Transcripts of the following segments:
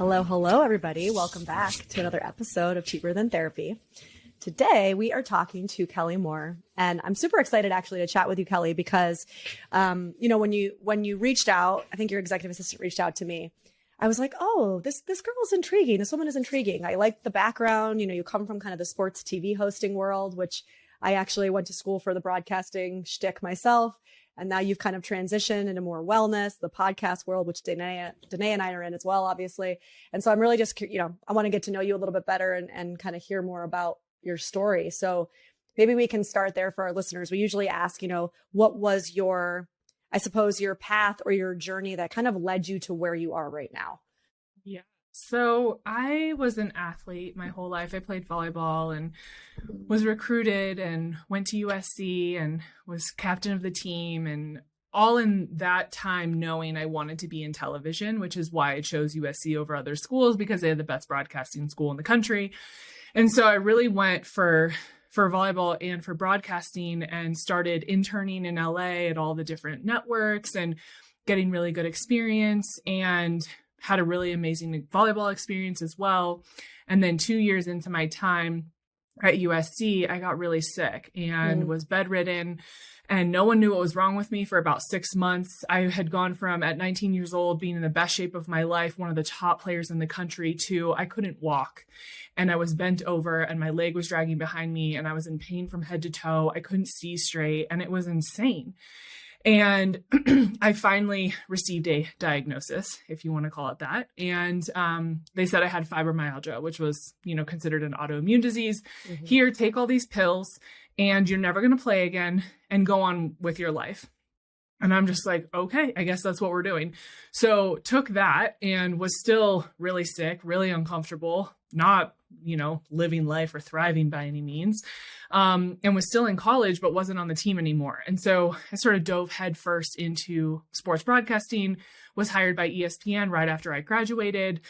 Hello, hello, everybody. Welcome back to another episode of Cheaper Than Therapy. Today, we are talking to Kelli Moore, and I'm super excited actually to chat with you, Kelli, because, when you reached out, I think your executive assistant reached out to me. I was like, oh, this girl is intriguing. This woman is intriguing. I like the background. You come from kind of the sports TV hosting world, which I actually went to school for the broadcasting shtick myself. And now you've kind of transitioned into more wellness, the podcast world, which Dene and I are in as well, obviously. And so I'm really just, I want to get to know you a little bit better and kind of hear more about your story. So maybe we can start there for our listeners. We usually ask, what was your path or your journey that kind of led you to where you are right now? Yeah. So I was an athlete my whole life. I played volleyball and was recruited and went to USC and was captain of the team, and all in that time knowing I wanted to be in television, which is why I chose USC over other schools, because they had the best broadcasting school in the country. And so I really went for volleyball and for broadcasting and started interning in LA at all the different networks and getting really good experience, and had a really amazing volleyball experience as well. And then 2 years into my time at USC, I got really sick and was bedridden, and no one knew what was wrong with me for about 6 months. I had gone from, at 19 years old, being in the best shape of my life, one of the top players in the country, to I couldn't walk and I was bent over and my leg was dragging behind me and I was in pain from head to toe. I couldn't see straight and it was insane. And I finally received a diagnosis, if you want to call it that. And they said I had fibromyalgia, which was, considered an autoimmune disease. Mm-hmm. Here, take all these pills and you're never going to play again and go on with your life. And I'm just like, okay, I guess that's what we're doing. So took that and was still really sick, really uncomfortable, not, living life or thriving by any means, and was still in college, but wasn't on the team anymore. And so I sort of dove headfirst into sports broadcasting, was hired by ESPN right after I graduated,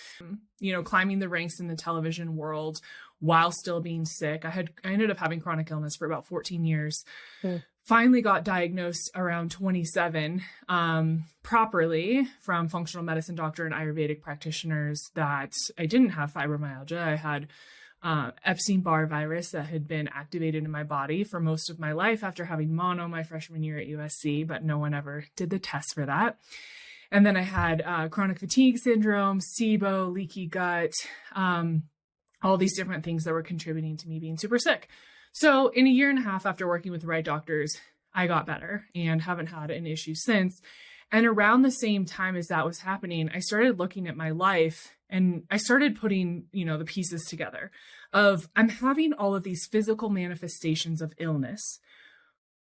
climbing the ranks in the television world while still being sick. I ended up having chronic illness for about 14 years. Finally got diagnosed around 27 properly from functional medicine doctor and Ayurvedic practitioners that I didn't have fibromyalgia. I had Epstein-Barr virus that had been activated in my body for most of my life after having mono my freshman year at USC, but no one ever did the test for that. And then I had chronic fatigue syndrome, SIBO, leaky gut, all these different things that were contributing to me being super sick. So in a year and a half after working with the right doctors, I got better and haven't had an issue since. And around the same time as that was happening, I started looking at my life and I started putting, the pieces together of I'm having all of these physical manifestations of illness.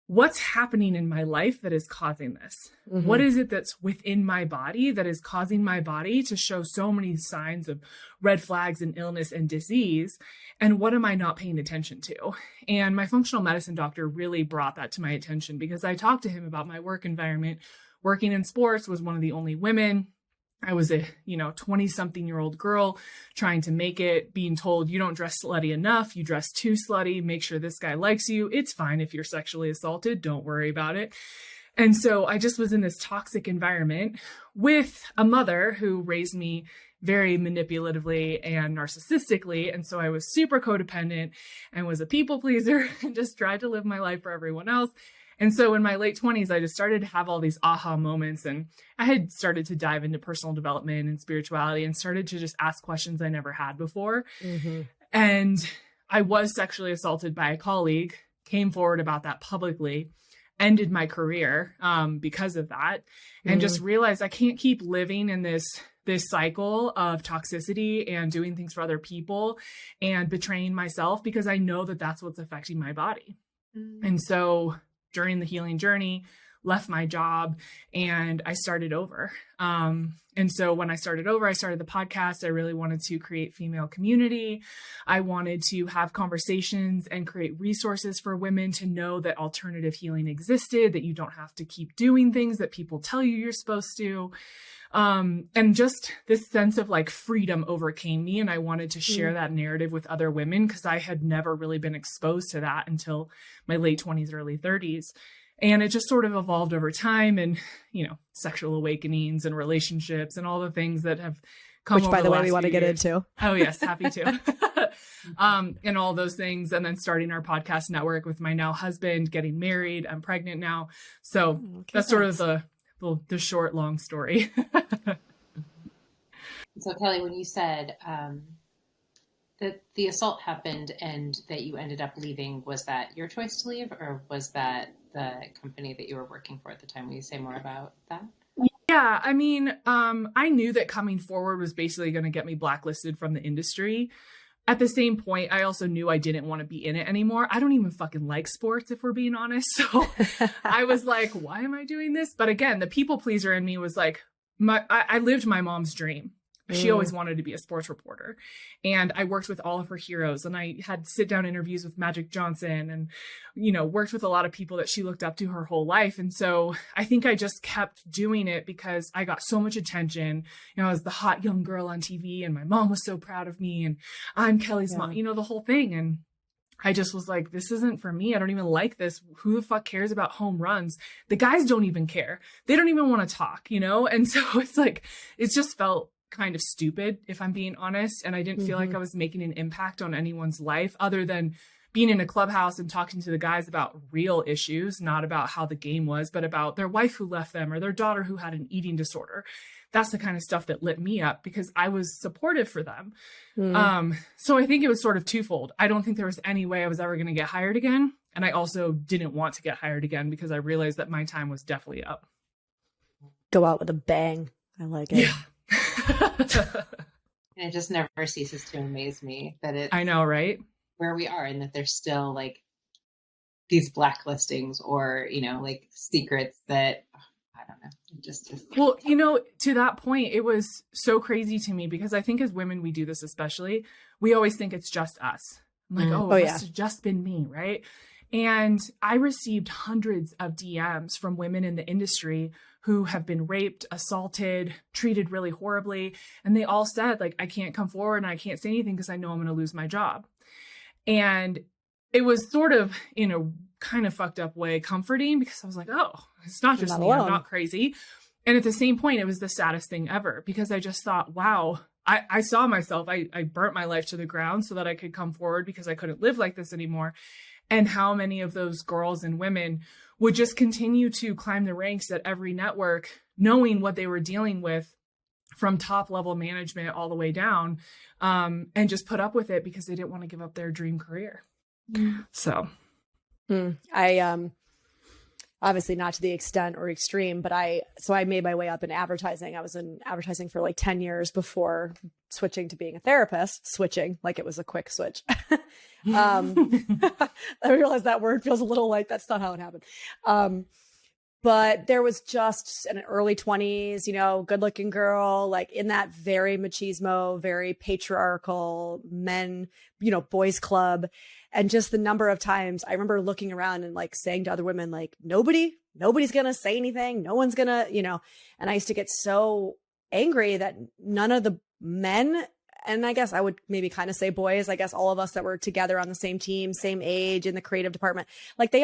What's happening in my life that is causing this? Mm-hmm. What is it that's within my body that is causing my body to show so many signs of red flags and illness and disease? And what am I not paying attention to? And my functional medicine doctor really brought that to my attention because I talked to him about my work environment. Working in sports, was one of the only women. I was a, 20-something-year-old girl trying to make it, being told you don't dress slutty enough, you dress too slutty, make sure this guy likes you. It's fine if you're sexually assaulted, don't worry about it. And so I just was in this toxic environment with a mother who raised me very manipulatively and narcissistically. And so I was super codependent and was a people pleaser and just tried to live my life for everyone else. And so in my late 20s, I just started to have all these aha moments, and I had started to dive into personal development and spirituality and started to just ask questions I never had before. Mm-hmm. And I was sexually assaulted by a colleague, came forward about that publicly, ended my career because of that, and just realized I can't keep living in this cycle of toxicity and doing things for other people and betraying myself, because I know that that's what's affecting my body. And so during the healing journey, left my job and I started over. And so when I started over, I started the podcast. I really wanted to create female community. I wanted to have conversations and create resources for women to know that alternative healing existed, that you don't have to keep doing things that people tell you you're supposed to. And just this sense of like freedom overcame me. And I wanted to share that narrative with other women because I had never really been exposed to that until my late 20s, early 30s. And it just sort of evolved over time, and, sexual awakenings and relationships and all the things that have come Which, over by the way, we want to get years. into. Oh, yes. Happy to. And all those things. And then starting our podcast network with my now husband, getting married. I'm pregnant now. So that's sort of the short, long story. So Kelli, when you said that the assault happened and that you ended up leaving, was that your choice to leave, or was that the company that you were working for at the time? Will you say more about that? Yeah, I mean, I knew that coming forward was basically going to get me blacklisted from the industry. At the same point, I also knew I didn't want to be in it anymore. I don't even fucking like sports, if we're being honest. So I was like, why am I doing this? But again, the people pleaser in me was like, I lived my mom's dream. She always wanted to be a sports reporter. And I worked with all of her heroes, and I had sit down interviews with Magic Johnson and, worked with a lot of people that she looked up to her whole life. And so I think I just kept doing it because I got so much attention. I was the hot young girl on TV, and my mom was so proud of me, and I'm Kelli's mom, the whole thing. And I just was like, this isn't for me. I don't even like this. Who the fuck cares about home runs? The guys don't even care. They don't even want to talk, And so it's like, it just felt kind of stupid, if I'm being honest. And I didn't feel like I was making an impact on anyone's life other than being in a clubhouse and talking to the guys about real issues, not about how the game was, but about their wife who left them or their daughter who had an eating disorder. That's the kind of stuff that lit me up because I was supportive for them. So I think it was sort of twofold. I don't think there was any way I was ever going to get hired again. And I also didn't want to get hired again because I realized that my time was definitely up. Go out with a bang. I like it. Yeah. And it just never ceases to amaze me that I know, right? Where we are, and that there's still like these blacklistings or, like secrets that, I don't know. Just well, to that point, it was so crazy to me because I think as women, we do this especially. We always think it's just us. I'm like, it must have just been me, right? And I received hundreds of DMs from women in the industry who have been raped, assaulted, treated really horribly. And they all said, like, I can't come forward and I can't say anything because I know I'm going to lose my job. And it was sort of, in a kind of fucked up way, comforting because I was like, oh, it's not just me. I'm not crazy. And at the same point, it was the saddest thing ever because I just thought, wow, I saw myself. I burnt my life to the ground so that I could come forward because I couldn't live like this anymore. And how many of those girls and women would just continue to climb the ranks at every network, knowing what they were dealing with from top level management all the way down, and just put up with it because they didn't want to give up their dream career. So I obviously not to the extent or extreme, but I made my way up in advertising. I was in advertising for like 10 years before switching to being a therapist, like it was a quick switch. I realize that word feels a little like that's not how it happened. But there was just in an early 20s, good looking girl, like in that very machismo, very patriarchal men, boys club. And just the number of times I remember looking around and like saying to other women, like, nobody's going to say anything. No one's going to, and I used to get so angry that none of the men, and I guess I would maybe kind of say boys, I guess all of us that were together on the same team, same age in the creative department, like they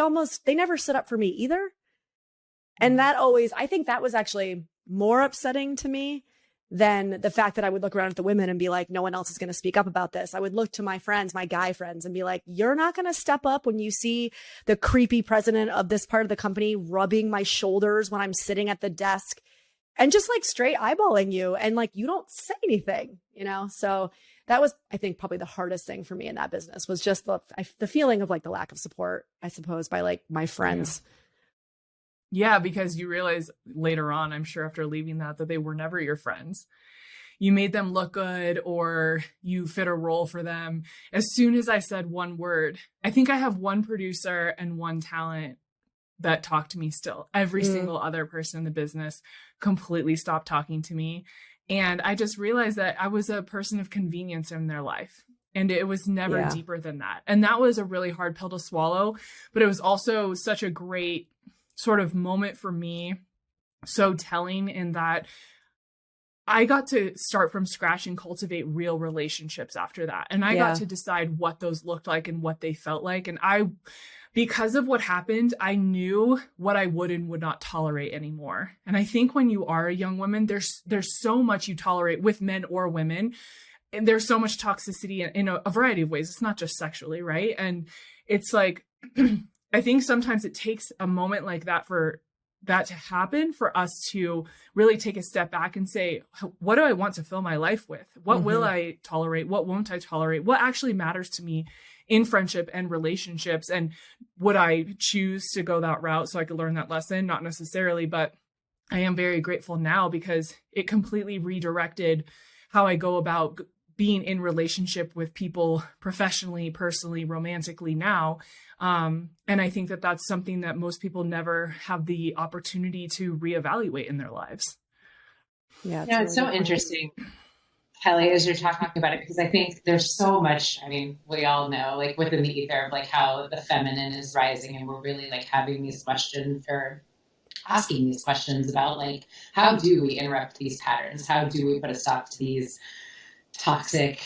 never stood up for me either. And I think that was actually more upsetting to me than the fact that I would look around at the women and be like, no one else is going to speak up about this. I would look to my friends, my guy friends, and be like, you're not going to step up when you see the creepy president of this part of the company rubbing my shoulders when I'm sitting at the desk and just like straight eyeballing you. And like, you don't say anything, So that was, I think, probably the hardest thing for me in that business was just the feeling of like the lack of support, I suppose, by like my friends. Yeah, because you realize later on, I'm sure after leaving that they were never your friends. You made them look good or you fit a role for them. As soon as I said one word, I think I have one producer and one talent that talk to me still. Every single other person in the business completely stopped talking to me. And I just realized that I was a person of convenience in their life. And it was never deeper than that. And that was a really hard pill to swallow. But it was also such a great sort of moment for me, so telling in that I got to start from scratch and cultivate real relationships after that. And I got to decide what those looked like and what they felt like. And because of what happened, I knew what I would and would not tolerate anymore. And I think when you are a young woman, there's so much you tolerate with men or women. And there's so much toxicity in a variety of ways. It's not just sexually, right? And it's like, I think sometimes it takes a moment like that for that to happen for us to really take a step back and say, what do I want to fill my life with? What will I tolerate? What won't I tolerate? What actually matters to me in friendship and relationships? And would I choose to go that route so I could learn that lesson? Not necessarily, but I am very grateful now because it completely redirected how I go about being in relationship with people professionally, personally, romantically now. And I think that that's something that most people never have the opportunity to reevaluate in their lives. Yeah. It's so interesting, Kelli, as you're talking about it, because I think there's so much, I mean, we all know, like within the ether of like how the feminine is rising, and we're really like having these questions or asking these questions about like, how do we interrupt these patterns? How do we put a stop to these toxic,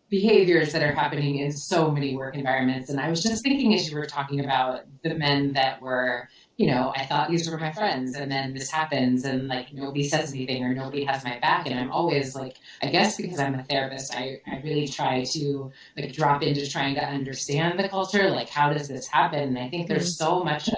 behaviors that are happening in so many work environments? And I was just thinking as you were talking about the men that were, I thought these were my friends, and then this happens and like nobody says anything or nobody has my back. And I'm always like, I guess because I'm a therapist, I really try to like drop into trying to understand the culture, like how does this happen? And I think there's so much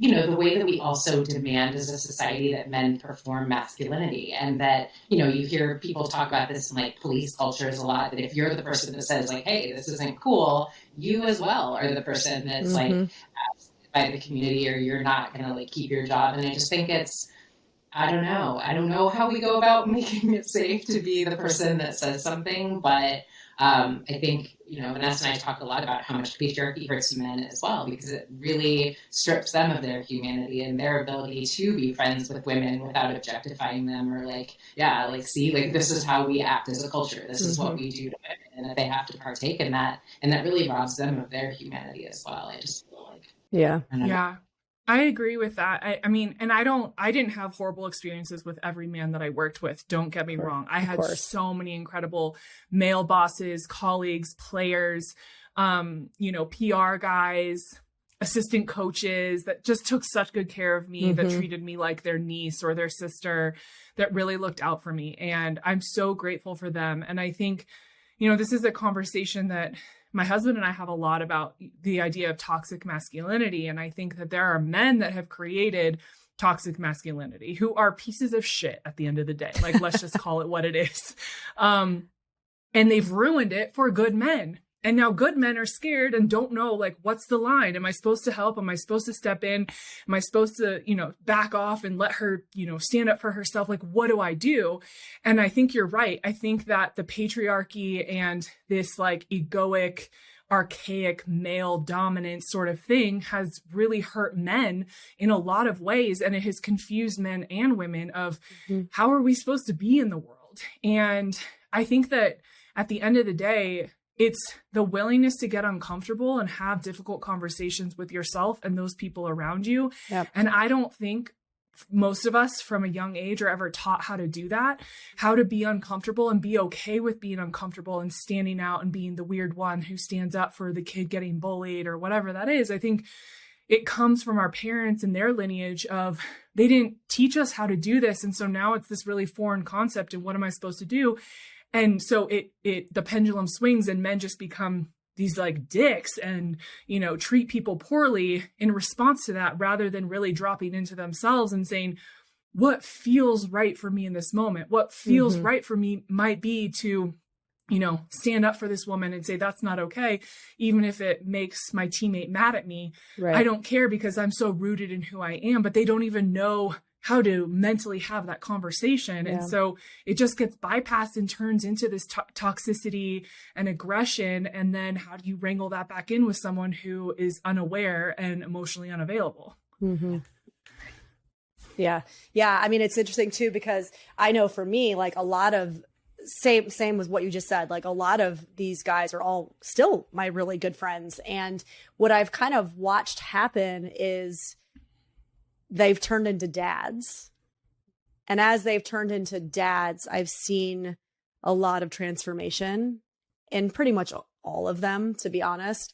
the way that we also demand as a society that men perform masculinity, and that, you hear people talk about this in like police cultures a lot, that if you're the person that says like, hey, this isn't cool, you as well are the person that's like asked by the community, or you're not going to like keep your job. And I just think I don't know how we go about making it safe to be the person that says something, but I think, Vanessa and I talk a lot about how much patriarchy hurts men as well, because it really strips them of their humanity and their ability to be friends with women without objectifying them, or like, see, like this is how we act as a culture. This is what we do to women, and that they have to partake in that. And that really robs them of their humanity as well. I just feel like, yeah. I agree with that. I mean, and I didn't have horrible experiences with every man that I worked with. Don't get me wrong. I had so many incredible male bosses, colleagues, players, PR guys, assistant coaches that just took such good care of me, that treated me like their niece or their sister, that really looked out for me. And I'm so grateful for them. And I think, this is a conversation that my husband and I have a lot about, the idea of toxic masculinity. And I think that there are men that have created toxic masculinity who are pieces of shit at the end of the day. Like, let's just call it what it is. And they've ruined it for good men. And now good men are scared and don't know, like, what's the line? Am I supposed to help? Am I supposed to step in? Am I supposed to, back off and let her, stand up for herself? Like, what do I do? And I think you're right. I think that the patriarchy and this like egoic, archaic male dominant sort of thing has really hurt men in a lot of ways. And it has confused men and women of how are we supposed to be in the world? And I think that at the end of the day, it's the willingness to get uncomfortable and have difficult conversations with yourself and those people around you. Yep. And I don't think most of us from a young age are ever taught how to do that, how to be uncomfortable and be okay with being uncomfortable and standing out and being the weird one who stands up for the kid getting bullied or whatever that is. I think it comes from our parents and their lineage of, they didn't teach us how to do this. And so now it's this really foreign concept. And what am I supposed to do? And so the pendulum swings and men just become these like dicks and, treat people poorly in response to that, rather than really dropping into themselves and saying, what feels right for me in this moment? What feels right for me might be to, stand up for this woman and say, that's not okay. Even if it makes my teammate mad at me, right. I don't care because I'm so rooted in who I am, but they don't even know how to mentally have that conversation. Yeah. And so it just gets bypassed and turns into this toxicity and aggression. And then how do you wrangle that back in with someone who is unaware and emotionally unavailable? Yeah. Yeah. I mean, it's interesting too, because I know for me, like a lot of same with what you just said, like a lot of these guys are all still my really good friends. And what I've kind of watched happen is they've turned into dads. And as they've turned into dads, I've seen a lot of transformation in pretty much all of them, to be honest.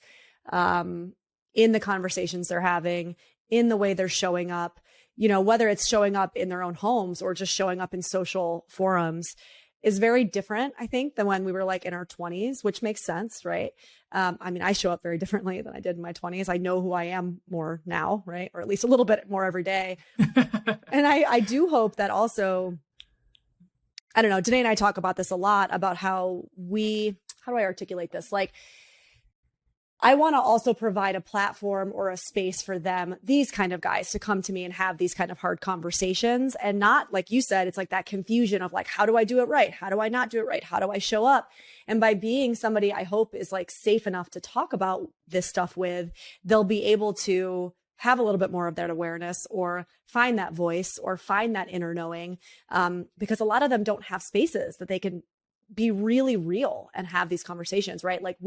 in the conversations they're having, in the way they're showing up, whether it's showing up in their own homes or just showing up in social forums, is very different, I think, than when we were like in our 20s, which makes sense, right? I show up very differently than I did in my 20s. I know who I am more now, right? Or at least a little bit more every day. And I do hope that also, I don't know, Dene and I talk about this a lot, about how do I articulate this? Like, I want to also provide a platform or a space for them, these kind of guys, to come to me and have these kind of hard conversations, and not, like you said, it's like that confusion of like, how do I do it right? How do I not do it right? How do I show up? And by being somebody I hope is like safe enough to talk about this stuff with, they'll be able to have a little bit more of that awareness, or find that voice, or find that inner knowing, because a lot of them don't have spaces that they can be really real and have these conversations, right? Like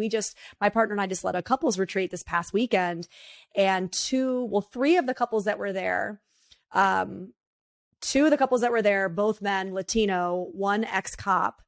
my partner and I just led a couples retreat this past weekend, and three of the couples that were there, both men, Latino, one ex-cop,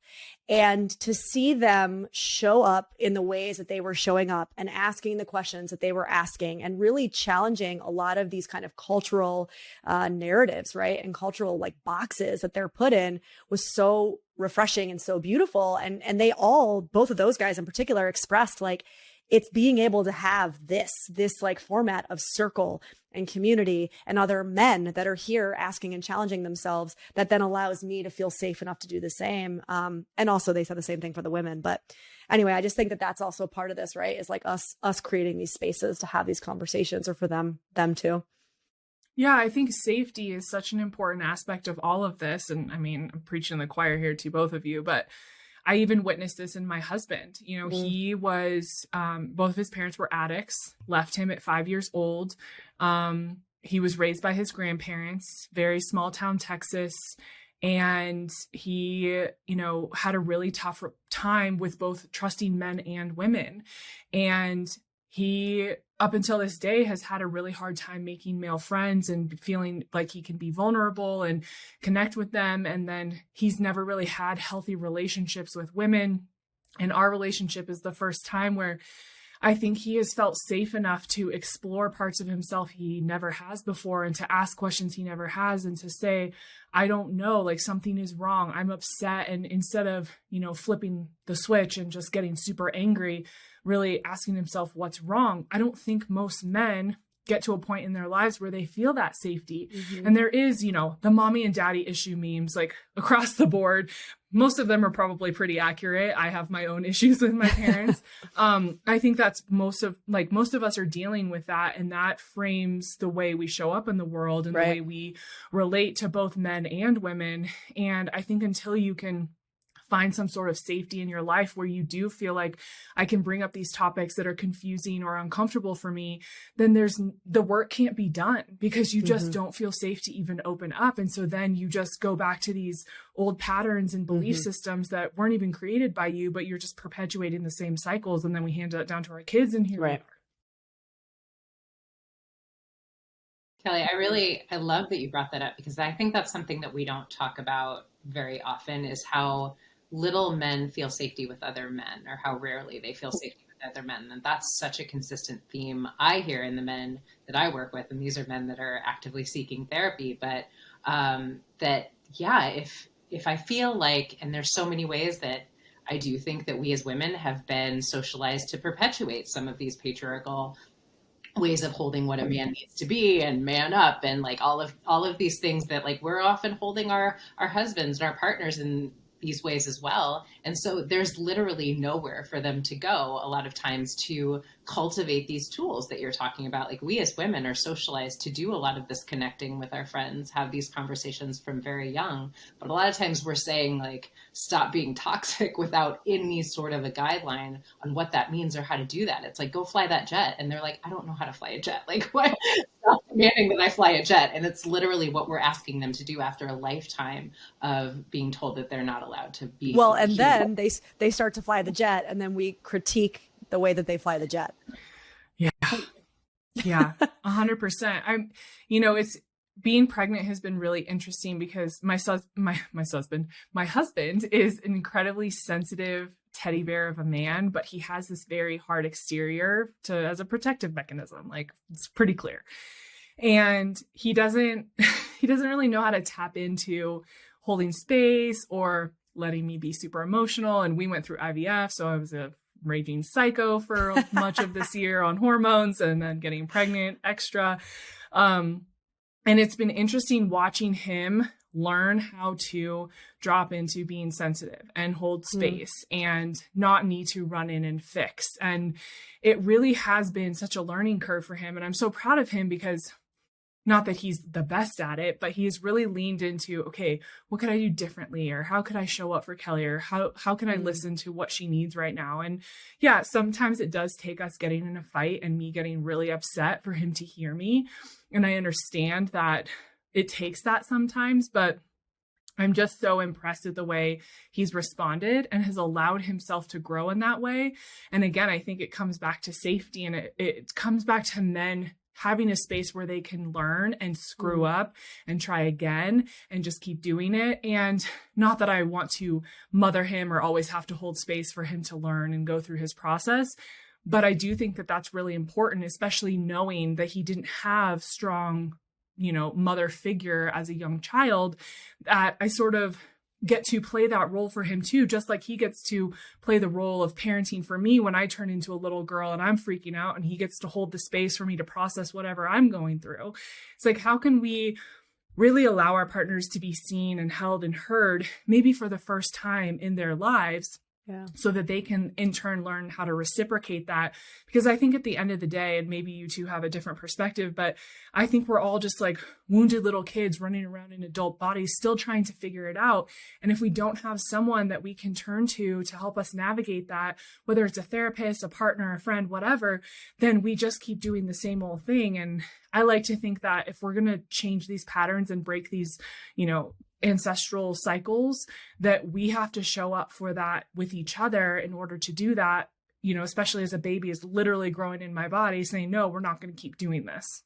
and to see them show up in the ways that they were showing up and asking the questions that they were asking, and really challenging a lot of these kind of cultural narratives, right? And cultural like boxes that they're put in, was so refreshing and so beautiful. And they all, both of those guys in particular, expressed like, it's being able to have this like format of circle and community and other men that are here asking and challenging themselves, that then allows me to feel safe enough to do the same. And also they said the same thing for the women. But anyway, I just think that that's also part of this, right? Is like us creating these spaces to have these conversations, or for them too. Yeah, I think safety is such an important aspect of all of this. And I'm preaching the choir here to both of you, but I even witnessed this in my husband. He was, both of his parents were addicts, left him at 5 years old. He was raised by his grandparents, very small town Texas. And he, had a really tough time with both trusting men and women. And he, up until this day, has had a really hard time making male friends and feeling like he can be vulnerable and connect with them. And then he's never really had healthy relationships with women. And our relationship is the first time where I think he has felt safe enough to explore parts of himself he never has before, and to ask questions he never has, and to say, I don't know, like something is wrong, I'm upset. And instead of, flipping the switch and just getting super angry, really asking himself what's wrong. I don't think most men get to a point in their lives where they feel that safety. Mm-hmm. And there is, the mommy and daddy issue memes like across the board. Most of them are probably pretty accurate. I have my own issues with my parents. I think that's most of us are dealing with that. And that frames the way we show up in the world, and right, the way we relate to both men and women. And I think until you can find some sort of safety in your life where you do feel like, I can bring up these topics that are confusing or uncomfortable for me, then the work can't be done, because you just don't feel safe to even open up. And so then you just go back to these old patterns and belief systems that weren't even created by you, but you're just perpetuating the same cycles. And then we hand it down to our kids, and here we are. Kelli, I love that you brought that up, because I think that's something that we don't talk about very often, is how little men feel safety with other men, or how rarely they feel safety with other men. And that's such a consistent theme I hear in the men that I work with. And these are men that are actively seeking therapy, but if I feel like, and there's so many ways that I do think that we as women have been socialized to perpetuate some of these patriarchal ways of holding what a man needs to be, and man up, and like all of these things that like we're often holding our husbands and our partners in these ways as well. And so there's literally nowhere for them to go a lot of times to cultivate these tools that you're talking about. Like, we as women are socialized to do a lot of this connecting with our friends, have these conversations from very young. But a lot of times we're saying like, stop being toxic without any sort of a guideline on what that means or how to do that. It's like, go fly that jet. And they're like, I don't know how to fly a jet. Like, what? Stop demanding that I fly a jet. And it's literally what we're asking them to do after a lifetime of being told that they're not allowed to be. Well, and then they start to fly the jet, and then we critique the way that they fly the jet. Yeah. 100%. It's being pregnant has been really interesting, because my husband is an incredibly sensitive, teddy bear of a man, but he has this very hard exterior as a protective mechanism. Like, it's pretty clear. And he doesn't really know how to tap into holding space or letting me be super emotional. And we went through IVF. So I was a raging psycho for much of this year on hormones, and then getting pregnant extra. And it's been interesting watching him learn how to drop into being sensitive and hold space and not need to run in and fix. And it really has been such a learning curve for him. And I'm so proud of him, because not that he's the best at it, but he's really leaned into, okay, what could I do differently? Or how could I show up for Kelli? Or how can I listen to what she needs right now? And yeah, sometimes it does take us getting in a fight and me getting really upset for him to hear me. And I understand that it takes that sometimes, but I'm just so impressed with the way he's responded and has allowed himself to grow in that way. And again, I think it comes back to safety, and it comes back to men having a space where they can learn and screw up and try again and just keep doing it. And not that I want to mother him or always have to hold space for him to learn and go through his process. But I do think that that's really important, especially knowing that he didn't have strong, mother figure as a young child, that I sort of get to play that role for him too, just like he gets to play the role of parenting for me when I turn into a little girl and I'm freaking out, and he gets to hold the space for me to process whatever I'm going through. It's like, how can we really allow our partners to be seen and held and heard, maybe for the first time in their lives, so that they can in turn learn how to reciprocate that? Because I think at the end of the day, and maybe you two have a different perspective, but I think we're all just like wounded little kids running around in adult bodies, still trying to figure it out. And if we don't have someone that we can turn to help us navigate that, whether it's a therapist, a partner, a friend, whatever, then we just keep doing the same old thing. And I like to think that if we're going to change these patterns and break these, ancestral cycles, that we have to show up for that with each other in order to do that, especially as a baby is literally growing in my body, saying, no, we're not going to keep doing this.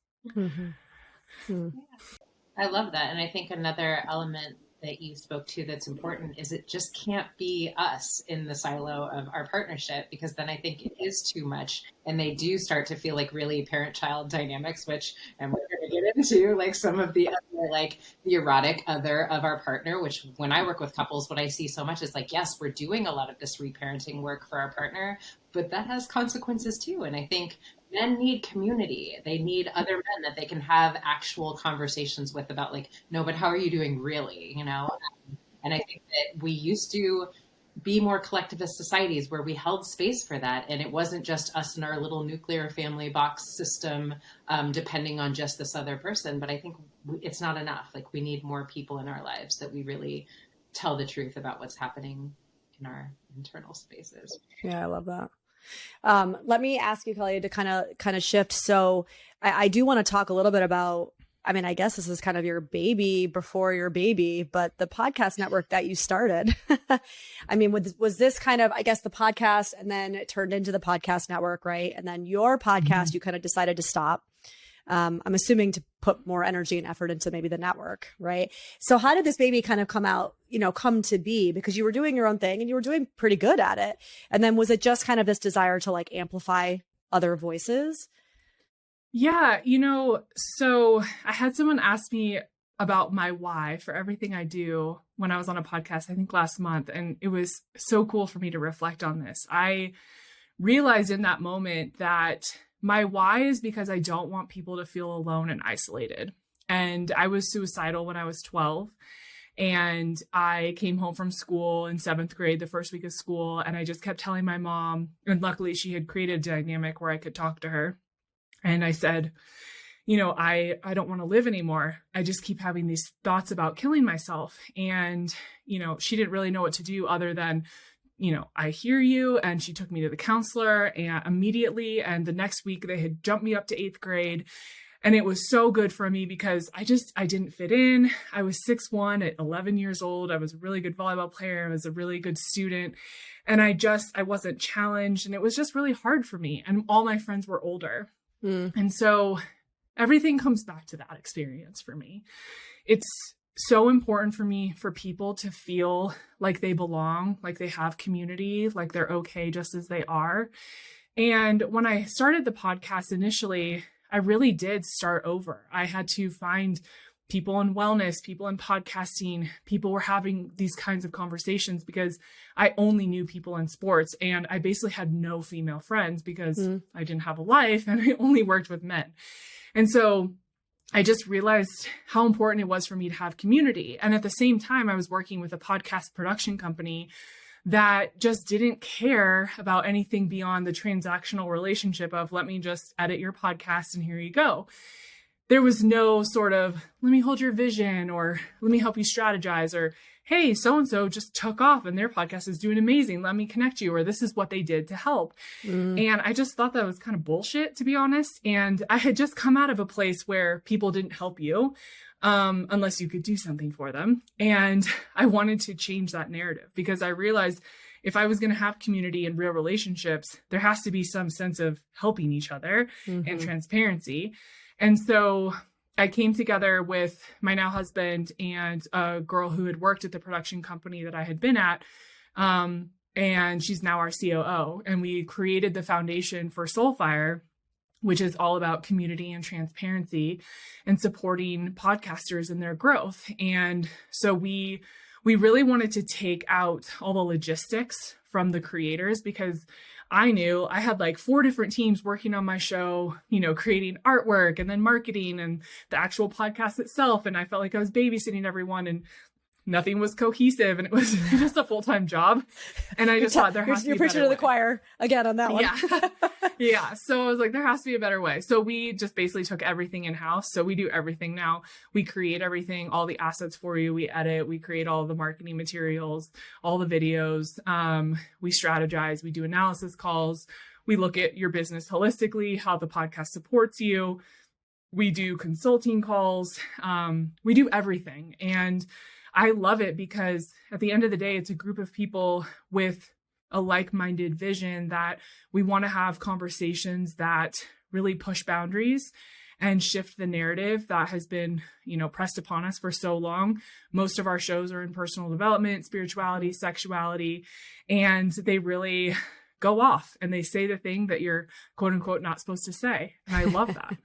I love that. And I think another element that you spoke to that's important is it just can't be us in the silo of our partnership, because then I think it is too much, and they do start to feel like really parent-child dynamics, which, and we're going to get into like some of the other, like the erotic other of our partner, which when I work with couples, what I see so much is like, yes, we're doing a lot of this reparenting work for our partner, but that has consequences too. And I think men need community. They need other men that they can have actual conversations with about like, no, but how are you doing really? And I think that we used to be more collectivist societies where we held space for that. And it wasn't just us in our little nuclear family box system, depending on just this other person. But I think it's not enough. Like, we need more people in our lives that we really tell the truth about what's happening in our internal spaces. Yeah, I love that. Let me ask you, Kelli, to kind of shift. So I do want to talk a little bit about, I guess this is kind of your baby before your baby, but the podcast network that you started, was this kind of, I guess, the podcast, and then it turned into the podcast network, right? And then your podcast, you kind of decided to stop. I'm assuming to put more energy and effort into maybe the network, right? So how did this baby kind of come to be? Because you were doing your own thing and you were doing pretty good at it. And then was it just kind of this desire to like amplify other voices? Yeah, so I had someone ask me about my why for everything I do when I was on a podcast, I think last month. And it was so cool for me to reflect on this. I realized in that moment that my why is because I don't want people to feel alone and isolated. And I was suicidal when I was 12. And I came home from school in 7th grade, the first week of school. And I just kept telling my mom, and luckily she had created a dynamic where I could talk to her. And I said, I don't want to live anymore. I just keep having these thoughts about killing myself. And, she didn't really know what to do other than, I hear you. And she took me to the counselor and immediately. And the next week they had jumped me up to 8th grade. And it was so good for me because I didn't fit in. I was 6'1" at 11 years old. I was a really good volleyball player. I was a really good student. And I wasn't challenged. And it was just really hard for me. And all my friends were older. And so everything comes back to that experience for me. It's so important for me for people to feel like they belong, like they have community, like they're okay just as they are. And when I started the podcast initially, I really did start over. I had to find people in wellness, people in podcasting, people were having these kinds of conversations because I only knew people in sports and I basically had no female friends because I didn't have a life and I only worked with men. And so I just realized how important it was for me to have community. And at the same time, I was working with a podcast production company that just didn't care about anything beyond the transactional relationship of let me just edit your podcast and here you go. There was no sort of, let me hold your vision or let me help you strategize or, hey, so-and-so just took off and their podcast is doing amazing. Let me connect you or this is what they did to help. And I just thought that was kind of bullshit, to be honest. And I had just come out of a place where people didn't help you unless you could do something for them. And I wanted to change that narrative because I realized if I was going to have community and real relationships, there has to be some sense of helping each other and transparency. And so I came together with my now husband and a girl who had worked at the production company that I had been at. And she's now our COO. And we created the foundation for Soulfire, which is all about community and transparency and supporting podcasters in their growth. And so we really wanted to take out all the logistics from the creators because I knew I had like 4 different teams working on my show, you know, creating artwork and then marketing and the actual podcast itself. And I felt like I was babysitting everyone and nothing was cohesive and it was just a full-time job. And I just thought there has to be a better way. You're preaching to the choir again on that one. Yeah. So I was like, there has to be a better way. So we just basically took everything in-house. So we do everything now. We create everything, all the assets for you. We edit, we create all the marketing materials, all the videos. We strategize, we do analysis calls. We look at your business holistically, how the podcast supports you. We do consulting calls. We do everything. And I love it because at the end of the day, it's a group of people with a like-minded vision that we want to have conversations that really push boundaries and shift the narrative that has been, you know, pressed upon us for so long. Most of our shows are in personal development, spirituality, sexuality, and they really go off and they say the thing that you're quote unquote not supposed to say. And I love that.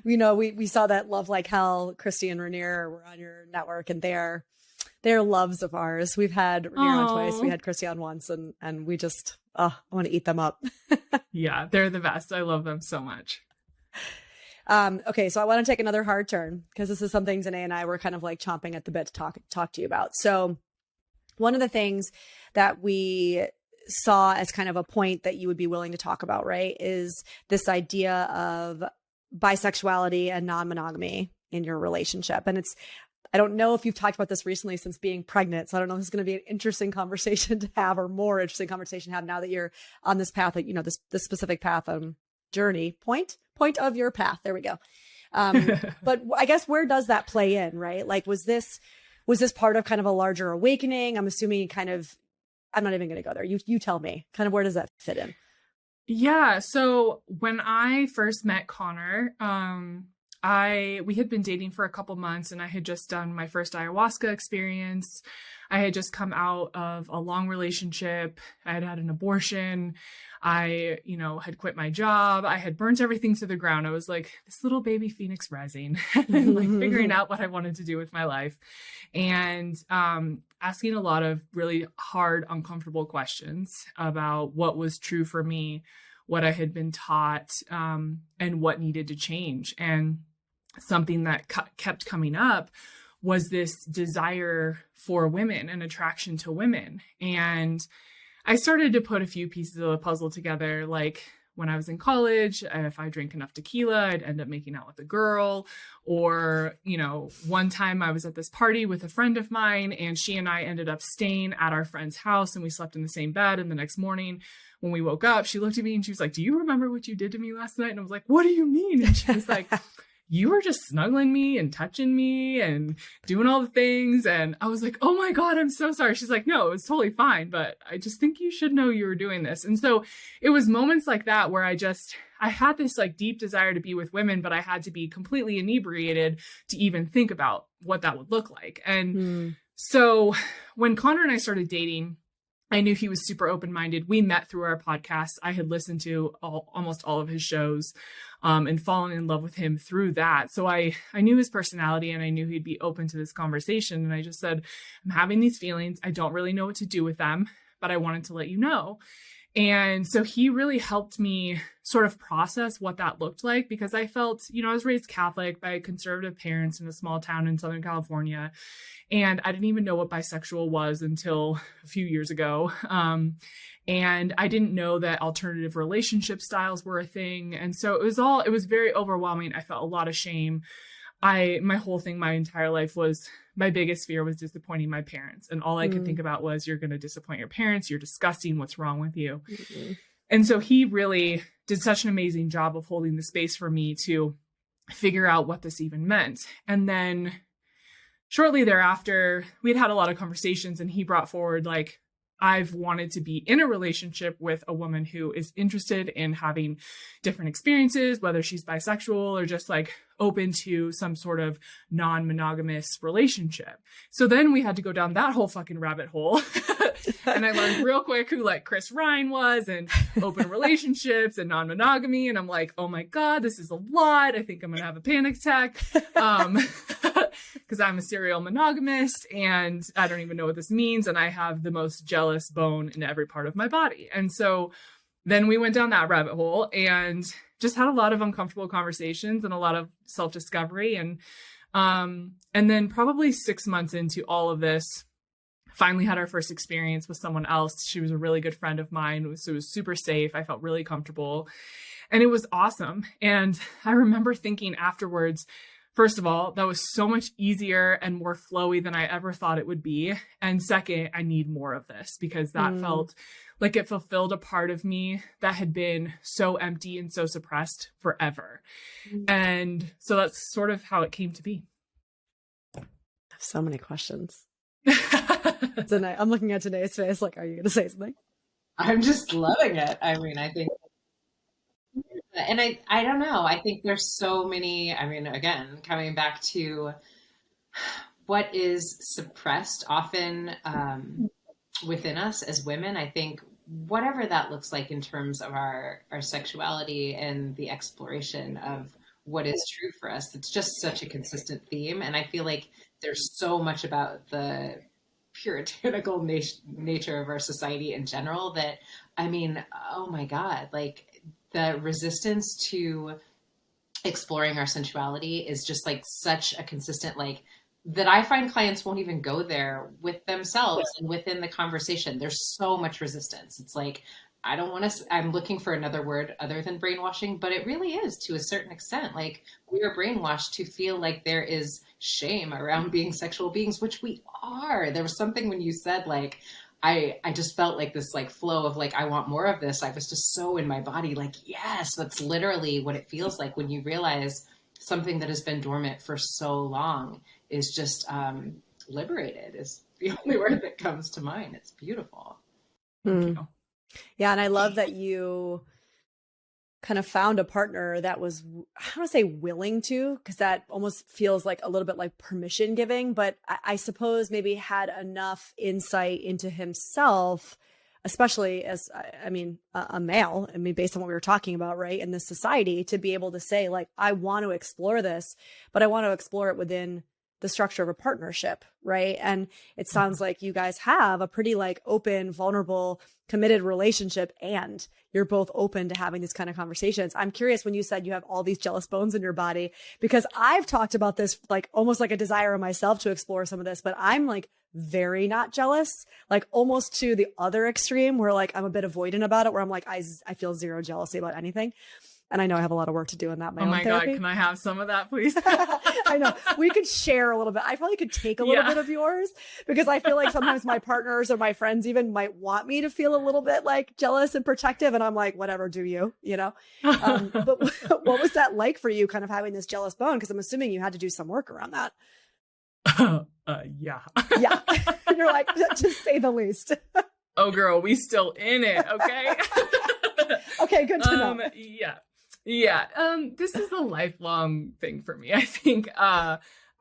You know, we saw that Love Like Hell, Christy and Rainier were on your network and they're loves of ours. We've had Rainier on twice. We had Christy on once and we just, I want to eat them up. Yeah, they're the best. I love them so much. Okay. So I want to take another hard turn because this is something Dene and I were kind of like chomping at the bit to talk to you about. So one of the things that we saw as kind of a point that you would be willing to talk about, right, is this idea of bisexuality and non-monogamy in your relationship. And I don't know if you've talked about this recently since being pregnant. So I don't know if it's going to be an interesting conversation to have or more interesting conversation to have now that you're on this path, you know, this specific path, journey, point of your path. There we go. But I guess where does that play in, right? Like, was this part of kind of a larger awakening? I'm assuming I'm not even going to go there. You tell me kind of where does that fit in? Yeah. So when I first met Connor, we had been dating for a couple months and I had just done my first ayahuasca experience. I had just come out of a long relationship. I had had an abortion. I, you know, had quit my job. I had burnt everything to the ground. I was like this little baby phoenix rising and like figuring out what I wanted to do with my life and, asking a lot of really hard, uncomfortable questions about what was true for me, what I had been taught, and what needed to change. And something that kept coming up was this desire for women and attraction to women. And I started to put a few pieces of the puzzle together, like when I was in college, if I drank enough tequila, I'd end up making out with a girl. Or, you know, one time I was at this party with a friend of mine and she and I ended up staying at our friend's house and we slept in the same bed. And the next morning when we woke up, she looked at me and she was like, do you remember what you did to me last night? And I was like, what do you mean? And she was like, you were just snuggling me and touching me and doing all the things. And I was like, oh my God, I'm so sorry. She's like, no, it was totally fine, but I just think you should know you were doing this. And so it was moments like that where I had this like deep desire to be with women, but I had to be completely inebriated to even think about what that would look like. And so when Connor and I started dating, I knew he was super open-minded. We met through our podcast. I had listened to almost all of his shows and fallen in love with him through that. So I knew his personality and I knew he'd be open to this conversation. And I just said, I'm having these feelings. I don't really know what to do with them, but I wanted to let you know. And so he really helped me sort of process what that looked like, because I felt, I was raised Catholic by conservative parents in a small town in Southern California. And I didn't even know what bisexual was until a few years ago. And I didn't know that alternative relationship styles were a thing. And so it was very overwhelming. I felt a lot of shame. My whole thing, my entire life was, my biggest fear was disappointing my parents. And all I could think about was, you're going to disappoint your parents. You're disgusting. What's wrong with you? Mm-hmm. And so he really did such an amazing job of holding the space for me to figure out what this even meant. And then shortly thereafter, we'd had a lot of conversations and he brought forward, like, I've wanted to be in a relationship with a woman who is interested in having different experiences, whether she's bisexual or just like open to some sort of non-monogamous relationship. So then we had to go down that whole fucking rabbit hole. And I learned real quick who like Chris Ryan was and open relationships and non-monogamy. And I'm like, oh my God, this is a lot. I think I'm going to have a panic attack. Because I'm a serial monogamist and I don't even know what this means. And I have the most jealous bone in every part of my body. And so then we went down that rabbit hole and just had a lot of uncomfortable conversations and a lot of self-discovery. And then probably 6 months into all of this, finally had our first experience with someone else. She was a really good friend of mine. So it was super safe. I felt really comfortable and it was awesome. And I remember thinking afterwards, first of all, that was so much easier and more flowy than I ever thought it would be. And second, I need more of this, because that felt like it fulfilled a part of me that had been so empty and so suppressed forever. And so that's sort of how it came to be. I have so many questions. I'm looking at today's face like, are you going to say something? I'm just loving it. I mean, I think, and I don't know. I think there's so many, I mean, again, coming back to what is suppressed often within us as women, I think whatever that looks like in terms of our sexuality and the exploration of what is true for us, it's just such a consistent theme. And I feel like there's so much about the puritanical nature of our society in general that, I mean, oh my God, like the resistance to exploring our sensuality is just like such a consistent, like, that I find clients won't even go there with themselves and within the conversation. There's so much resistance. It's like, I don't want to, I'm looking for another word other than brainwashing, but it really is to a certain extent. Like, we are brainwashed to feel like there is shame around being sexual beings, which we are. There was something when you said, like, I just felt like this like flow of like, I want more of this. I was just so in my body, like, yes, that's literally what it feels like when you realize something that has been dormant for so long is just liberated is the only word that comes to mind. It's beautiful. Thank you. Yeah. And I love that you kind of found a partner that was, I don't want to say willing to, because that almost feels like a little bit like permission giving, but I suppose maybe had enough insight into himself, especially as, I mean, a male, I mean, based on what we were talking about, right, in this society, to be able to say, like, I want to explore this, but I want to explore it within the structure of a partnership, right? And it sounds like you guys have a pretty like open, vulnerable, committed relationship, and you're both open to having these kind of conversations. I'm curious when you said you have all these jealous bones in your body, because I've talked about this like almost like a desire of myself to explore some of this, but I'm like very not jealous, like almost to the other extreme where like I'm a bit avoidant about it, where I'm like, I feel zero jealousy about anything. And I know I have a lot of work to do in that. Oh my God, can I have some of that, please? I know. We could share a little bit. I probably could take a little bit of yours, because I feel like sometimes my partners or my friends even might want me to feel a little bit like jealous and protective. And I'm like, whatever, do you, but what was that like for you, kind of having this jealous bone? Because I'm assuming you had to do some work around that. Yeah. Yeah. You're like, to say the least. Oh girl, we still in it. Okay. Okay. Good to know. Yeah. This is a lifelong thing for me. I think,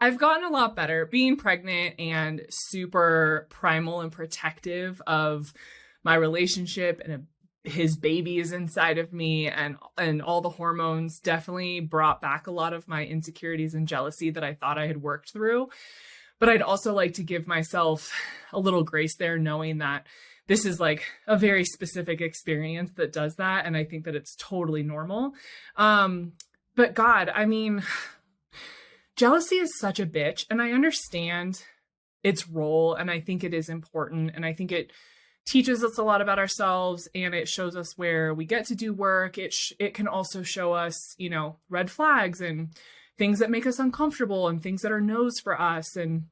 I've gotten a lot better being pregnant and super primal and protective of my relationship, and his baby is inside of me, and all the hormones definitely brought back a lot of my insecurities and jealousy that I thought I had worked through. But I'd also like to give myself a little grace there, knowing that this is like a very specific experience that does that. And I think that it's totally normal. But God, I mean, jealousy is such a bitch, and I understand its role, and I think it is important, and I think it teaches us a lot about ourselves, and it shows us where we get to do work. It can also show us, red flags and things that make us uncomfortable and things that are no's for us. And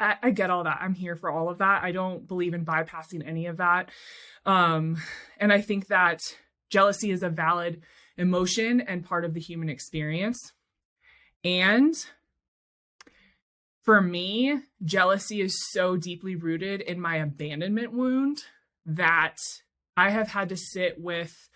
I get all that. I'm here for all of that. I don't believe in bypassing any of that. And I think that jealousy is a valid emotion and part of the human experience. And for me, jealousy is so deeply rooted in my abandonment wound that I have had to sit with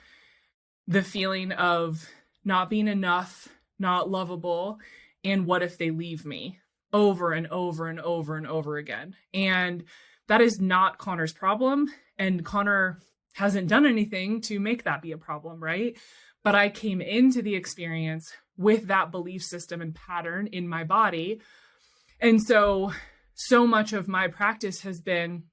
the feeling of not being enough, not lovable, and what if they leave me, over and over and over and over again. And that is not Connor's problem. And Connor hasn't done anything to make that be a problem, right? But I came into the experience with that belief system and pattern in my body. And so much of my practice has been,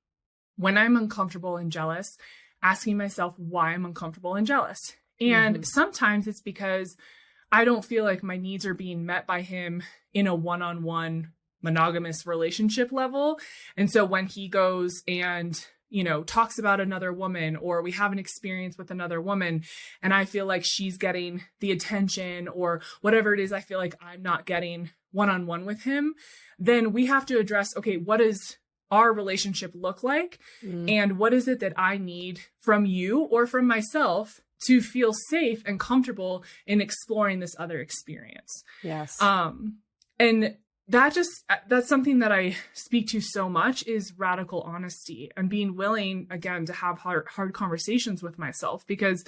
when I'm uncomfortable and jealous, asking myself why I'm uncomfortable and jealous. And sometimes it's because I don't feel like my needs are being met by him in a one-on-one monogamous relationship level. And so when he goes and, talks about another woman, or we have an experience with another woman, and I feel like she's getting the attention or whatever it is, I feel like I'm not getting one-on-one with him, then we have to address, okay, what does our relationship look like? And what is it that I need from you or from myself to feel safe and comfortable in exploring this other experience? Yes. And that's something that I speak to so much, is radical honesty and being willing, again, to have hard conversations with myself, because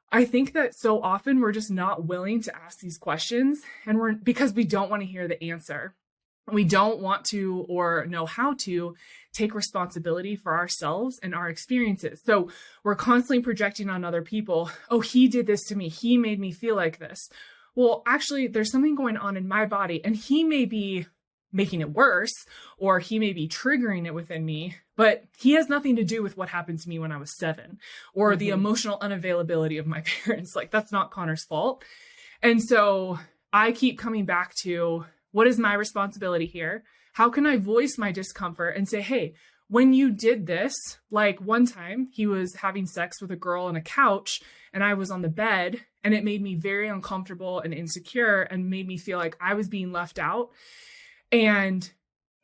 I think that so often we're just not willing to ask these questions, and because we don't want to hear the answer. We don't want to or know how to take responsibility for ourselves and our experiences. So we're constantly projecting on other people. Oh, he did this to me. He made me feel like this. Well, actually, there's something going on in my body, and he may be making it worse, or he may be triggering it within me, but he has nothing to do with what happened to me when I was 7, or the emotional unavailability of my parents. Like, that's not Connor's fault. And so I keep coming back to, what is my responsibility here? How can I voice my discomfort and say, hey, when you did this, like one time he was having sex with a girl on a couch and I was on the bed, and it made me very uncomfortable and insecure and made me feel like I was being left out. And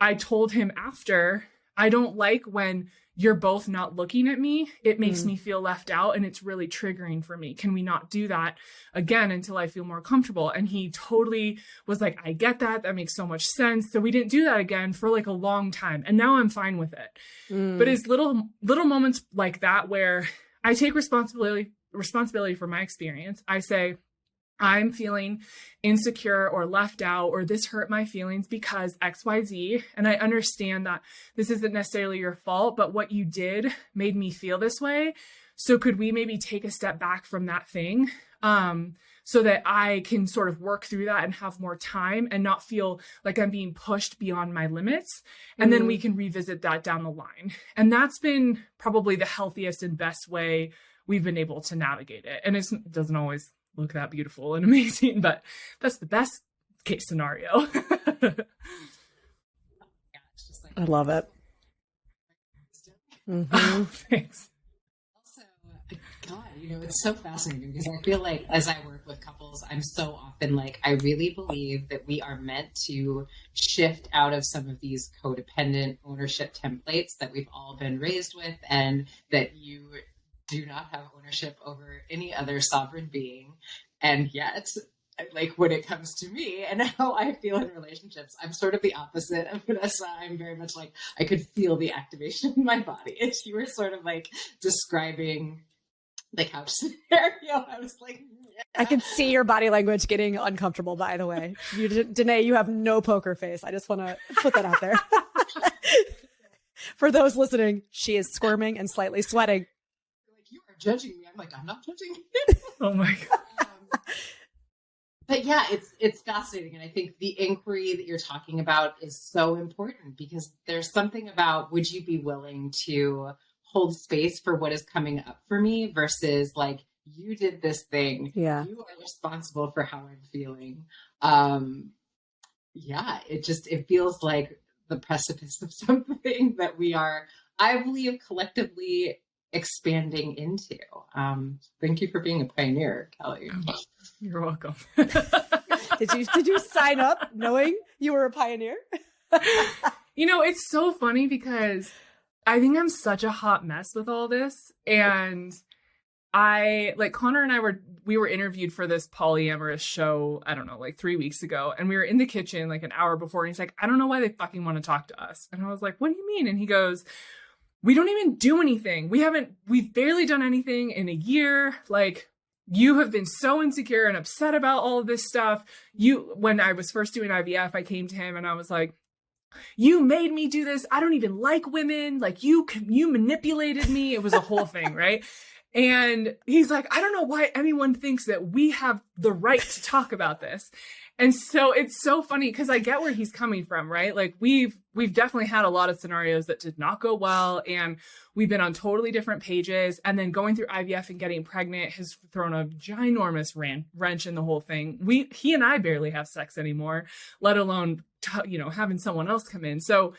I told him after, I don't like when you're both not looking at me. It makes me feel left out, and it's really triggering for me. Can we not do that again until I feel more comfortable? And he totally was like, I get that. That makes so much sense. So we didn't do that again for like a long time. And now I'm fine with it. But it's little moments like that where I take responsibility for my experience. I say, I'm feeling insecure or left out, or this hurt my feelings because XYZ. And I understand that this isn't necessarily your fault, but what you did made me feel this way. So could we maybe take a step back from that thing, so that I can sort of work through that and have more time and not feel like I'm being pushed beyond my limits. And then we can revisit that down the line. And that's been probably the healthiest and best way we've been able to navigate it. And it doesn't always look that beautiful and amazing, but that's the best case scenario. I love it. Oh, thanks. Also, God, it's so fascinating because I feel like as I work with couples, I'm so often like, I really believe that we are meant to shift out of some of these codependent ownership templates that we've all been raised with, and that you do not have ownership over any other sovereign being. And yet, like when it comes to me and how I feel in relationships, I'm sort of the opposite of Vanessa. I'm very much like, I could feel the activation in my body. As you were sort of like describing the couch scenario, I was like, yeah. I can see your body language getting uncomfortable, by the way. Dene, you have no poker face. I just want to put that out there. For those listening, she is squirming and slightly sweating. Like, you are judging me. I'm like, I'm not judging you. Oh my God. But yeah, it's fascinating. And I think the inquiry that you're talking about is so important because there's something about, would you be willing to hold space for what is coming up for me versus like, you did this thing. Yeah. You are responsible for how I'm feeling. Yeah, it feels like the precipice of something that we are, I believe, collectively expanding into. Thank you for being a pioneer, Kelli. You're welcome. Did you sign up knowing you were a pioneer? It's so funny because I think I'm such a hot mess with all this. And Connor and I were interviewed for this polyamorous show, I don't know, like 3 weeks ago. And we were in the kitchen like an hour before. And he's like, I don't know why they fucking want to talk to us. And I was like, what do you mean? And he goes, we don't even do anything. We've barely done anything in a year. Like, you have been so insecure and upset about all of this stuff. When I was first doing IVF, I came to him and I was like, you made me do this. I don't even like women. Like, you manipulated me. It was a whole thing, right? And he's like, I don't know why anyone thinks that we have the right to talk about this. And so it's so funny because I get where he's coming from, right? Like we've definitely had a lot of scenarios that did not go well, and we've been on totally different pages. And then going through IVF and getting pregnant has thrown a ginormous wrench in the whole thing. He and I barely have sex anymore, let alone having someone else come in. So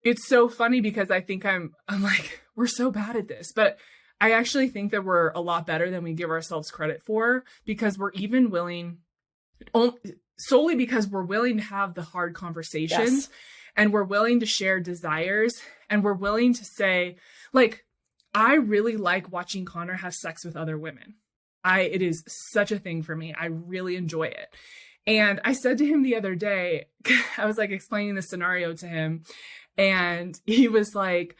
it's so funny because I think I'm like, we're so bad at this, but I actually think that we're a lot better than we give ourselves credit for, because we're even willing, solely because we're willing to have the hard conversations. Yes. And we're willing to share desires, and we're willing to say, like, I really like watching Connor have sex with other women. It is such a thing for me. I really enjoy it. And I said to him the other day, I was like explaining the scenario to him, and he was like,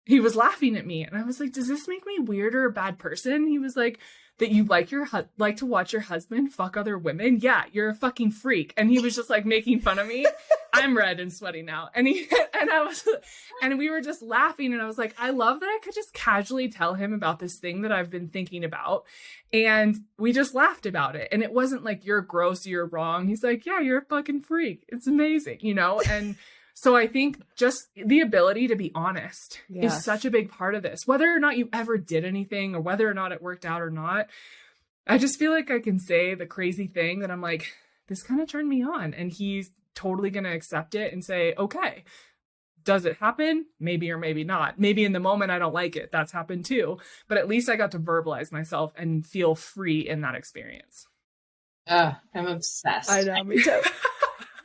he was laughing at me, and I was like, does this make me weird or a bad person? He was like, that you like to watch your husband fuck other women? Yeah, you're a fucking freak. And he was just like making fun of me. I'm red and sweaty now. And we were just laughing, and I was like, I love that I could just casually tell him about this thing that I've been thinking about. And we just laughed about it. And it wasn't like, you're gross, you're wrong. He's like, yeah, you're a fucking freak. It's amazing, And so I think just the ability to be honest is such a big part of this. Whether or not you ever did anything, or whether or not it worked out or not, I just feel like I can say the crazy thing that I'm like, this kind of turned me on. And he's totally going to accept it and say, okay, does it happen? Maybe or maybe not. Maybe in the moment I don't like it. That's happened too. But at least I got to verbalize myself and feel free in that experience. I'm obsessed. I know, me too.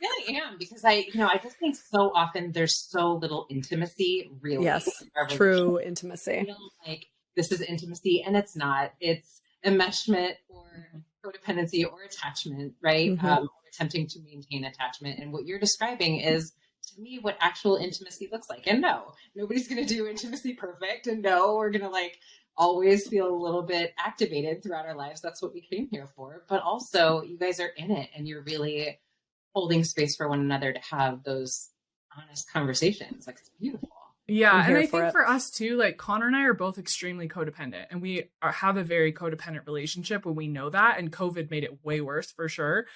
Really am, because I just think so often there's so little intimacy, really. Yes, true intimacy. I feel like this is intimacy, and it's not. It's enmeshment or codependency or attachment, right? Mm-hmm. Or attempting to maintain attachment. And what you're describing is, to me, what actual intimacy looks like. And no, nobody's going to do intimacy perfect. And no, we're going to like always feel a little bit activated throughout our lives. That's what we came here for. But also, you guys are in it, and you're really holding space for one another to have those honest conversations. Like, it's beautiful. Yeah. And I think for us too, like Connor and I are both extremely codependent, and we have a very codependent relationship when we know that. And COVID made it way worse for sure.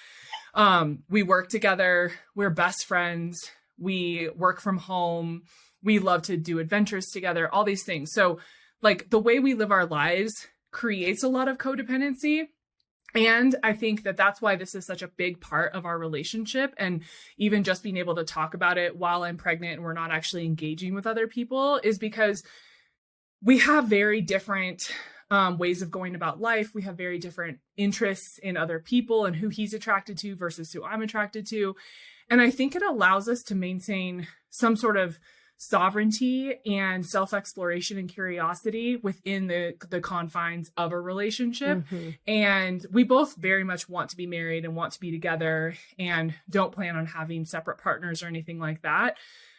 We work together. We're best friends. We work from home. We love to do adventures together, all these things. So like the way we live our lives creates a lot of codependency. And I think that that's why this is such a big part of our relationship. And even just being able to talk about it while I'm pregnant and we're not actually engaging with other people is because we have very different ways of going about life. We have very different interests in other people and who he's attracted to versus who I'm attracted to. And I think it allows us to maintain some sort of sovereignty and self-exploration and curiosity within the confines of a relationship. Mm-hmm. And we both very much want to be married and want to be together and don't plan on having separate partners or anything like that.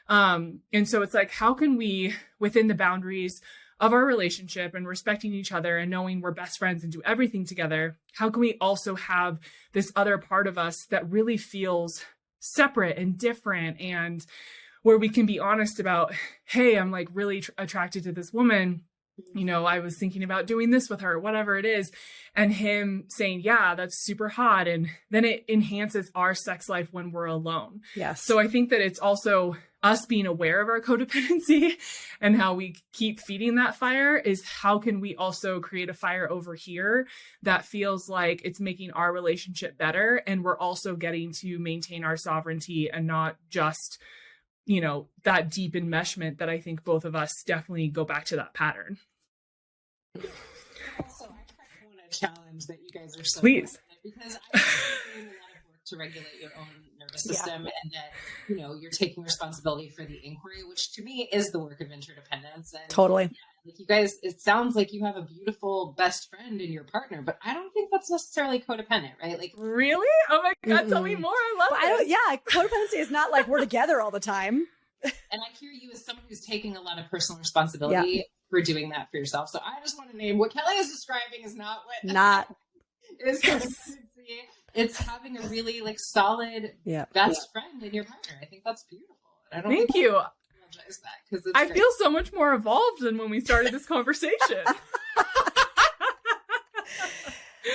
And so it's like, how can we, within the boundaries of our relationship and respecting each other and knowing we're best friends and do everything together, how can we also have this other part of us that really feels separate and different, and where we can be honest about, hey, I'm like really attracted to this woman. You know, I was thinking about doing this with her, whatever it is. And him saying, yeah, that's super hot. And then it enhances our sex life when we're alone. Yes. So I think that it's also us being aware of our codependency and how we keep feeding that fire is how can we also create a fire over here that feels like it's making our relationship better. And we're also getting to maintain our sovereignty and not just, you know, that deep enmeshment that I think both of us definitely go back to that pattern. Also, I want to challenge that you guys are so please, because I think you're doing a lot of work to regulate your own nervous system, and that, you know, you're taking responsibility for the inquiry, which to me is the work of interdependence. And totally. Yeah, like you guys, it sounds like you have a beautiful best friend in your partner, but I don't think that's necessarily codependent, right? Like, really? Oh my God, tell me more. I love it. Yeah, codependency is not like we're together all the time. And I hear you as someone who's taking a lot of personal responsibility for doing that for yourself. So I just want to name what Kelli is describing is not what is codependency. It's having a really like solid best friend in your partner. I think that's beautiful. I don't Thank you. That, I feel so much more evolved than when we started this conversation.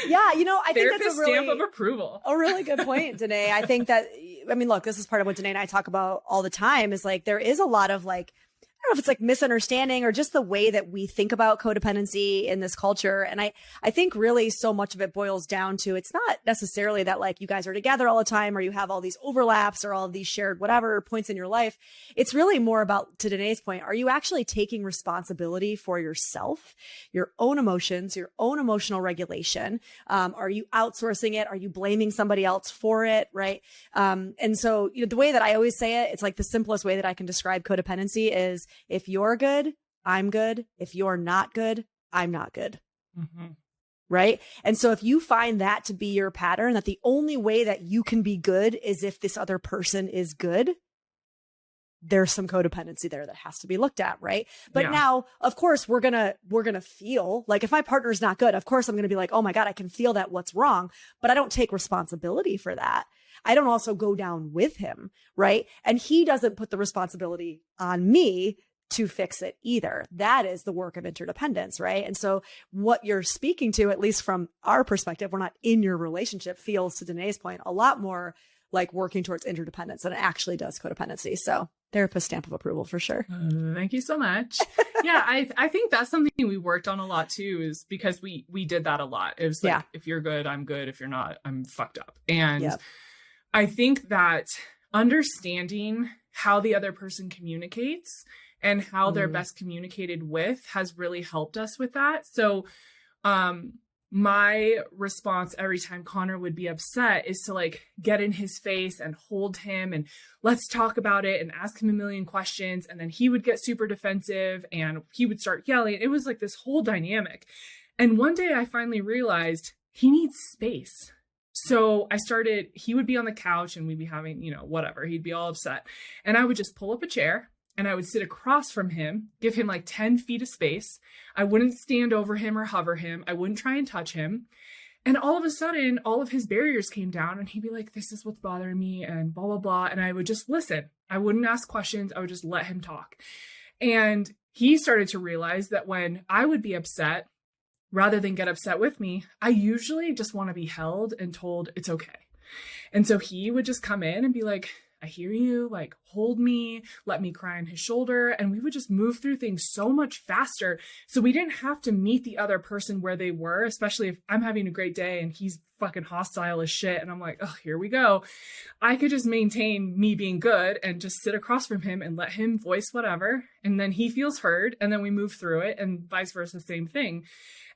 Yeah, you know, I think Therapist that's a really stamp of approval. A really good point, Dene. I think that, I mean, look, this is part of what Dene and I talk about all the time is like, there is a lot of like, I don't know if it's like misunderstanding or just the way that we think about codependency in this culture. And I think really so much of it boils down to, it's not necessarily that like you guys are together all the time or you have all these overlaps or all of these shared whatever points in your life. It's really more about, to Dene's point, are you actually taking responsibility for yourself, your own emotions, your own emotional regulation? Are you outsourcing it? Are you blaming somebody else for it? Right. And so, you know, the way that I always say it, it's like the simplest way that I can describe codependency is, if you're good, I'm good. If you're not good, I'm not good. Mm-hmm. Right. And so if you find that to be your pattern, that the only way that you can be good is if this other person is good, there's some codependency there that has to be looked at. Right. But now, of course, we're going to feel like if my partner's not good, of course, I'm going to be like, oh my God, I can feel that what's wrong, but I don't take responsibility for that. I don't also go down with him, right? And he doesn't put the responsibility on me to fix it either. That is the work of interdependence, right? And so what you're speaking to, at least from our perspective, we're not in your relationship, feels, to Dene's point, a lot more like working towards interdependence than it actually does codependency. So therapist stamp of approval for sure. Thank you so much. Yeah, I think that's something we worked on a lot too, is because we did that a lot. It was like, if you're good, I'm good. If you're not, I'm fucked up. And I think that understanding how the other person communicates and how they're best communicated with has really helped us with that. So, my response every time Connor would be upset is to like get in his face and hold him and let's talk about it and ask him a million questions. And then he would get super defensive and he would start yelling. It was like this whole dynamic. And one day I finally realized he needs space. So he would be on the couch and we'd be having, you know, whatever, he'd be all upset. And I would just pull up a chair and I would sit across from him, give him like 10 feet of space. I wouldn't stand over him or hover him. I wouldn't try and touch him. And all of a sudden, all of his barriers came down and he'd be like, this is what's bothering me and blah, blah, blah. And I would just listen. I wouldn't ask questions. I would just let him talk. And he started to realize that when I would be upset, rather than get upset with me, I usually just want to be held and told it's okay. And so he would just come in and be like, I hear you, like hold me, let me cry on his shoulder. And we would just move through things so much faster. So we didn't have to meet the other person where they were, especially if I'm having a great day and he's fucking hostile as shit. And I'm like, oh, here we go. I could just maintain me being good and just sit across from him and let him voice whatever. And then he feels heard. And then we move through it, and vice versa, same thing.